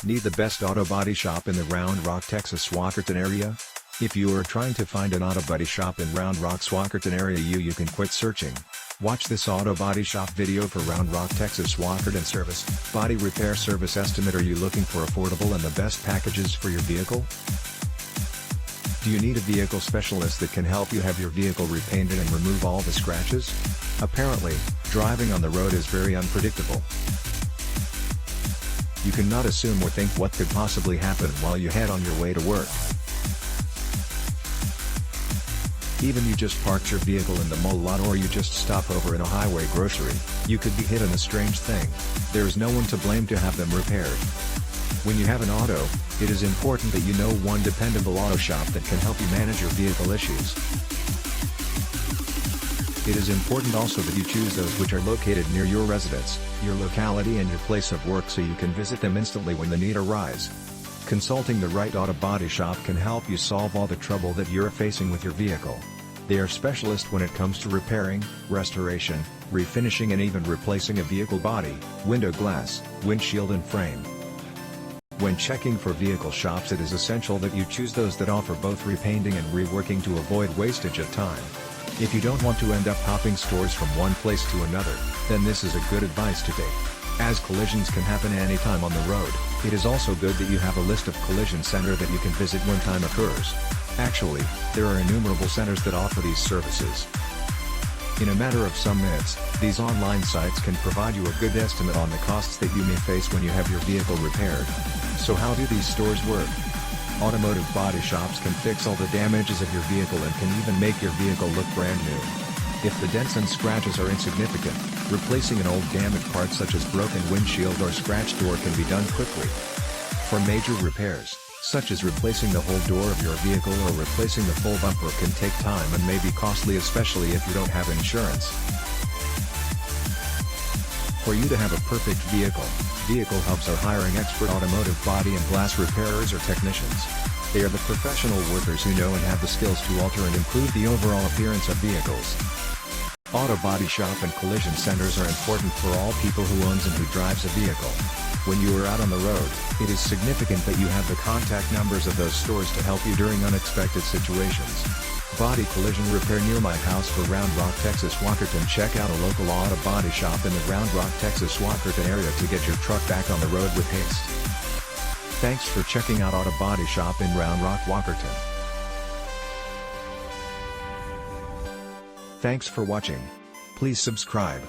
Need the best auto body shop in the Round Rock Texas Walkerton area? If you are trying to find an auto body shop in Round Rock Walkerton area, you can quit searching. Watch this auto body shop video for Round Rock Texas Walkerton service, body repair service estimate. Are you looking for affordable and the best packages for your vehicle? Do you need a vehicle specialist that can help you have your vehicle repainted and remove all the scratches? Apparently, driving on the road is very unpredictable. You cannot assume or think what could possibly happen while you head on your way to work. Even you just parked your vehicle in the mall lot, or you just stop over in a highway grocery, you could be hit in a strange thing. There is no one to blame to have them repaired. When you have an auto, it is important that you know one dependable auto shop that can help you manage your vehicle issues. It is important also that you choose those which are located near your residence, your locality and your place of work, so you can visit them instantly when the need arises. Consulting the right auto body shop can help you solve all the trouble that you're facing with your vehicle. They are specialists when it comes to repairing, restoration, refinishing and even replacing a vehicle body, window glass, windshield and frame. When checking for vehicle shops, it is essential that you choose those that offer both repainting and reworking to avoid wastage of time. If you don't want to end up hopping stores from one place to another, then this is a good advice to take. As collisions can happen anytime on the road, it is also good that you have a list of collision center that you can visit when time occurs. Actually, there are innumerable centers that offer these services. In a matter of some minutes, these online sites can provide you a good estimate on the costs that you may face when you have your vehicle repaired. So how do these stores work? Automotive body shops can fix all the damages of your vehicle and can even make your vehicle look brand new. If the dents and scratches are insignificant, replacing an old damaged part such as broken windshield or scratched door can be done quickly. For major repairs, such as replacing the whole door of your vehicle or replacing the full bumper, can take time and may be costly, especially if you don't have insurance. For you to have a perfect vehicle, Vehicle Hubs are hiring expert automotive body and glass repairers or technicians. They are the professional workers who know and have the skills to alter and improve the overall appearance of vehicles. Auto body shop and collision centers are important for all people who owns and who drives a vehicle. When you are out on the road, it is significant that you have the contact numbers of those stores to help you during unexpected situations. Body collision repair near my house for Round Rock Texas Walkerton. Check out a local auto body shop in the Round Rock Texas Walkerton area to get your truck back on the road with haste. Thanks for checking out Auto Body Shop in Round Rock Walkerton. Thanks for watching. Please subscribe.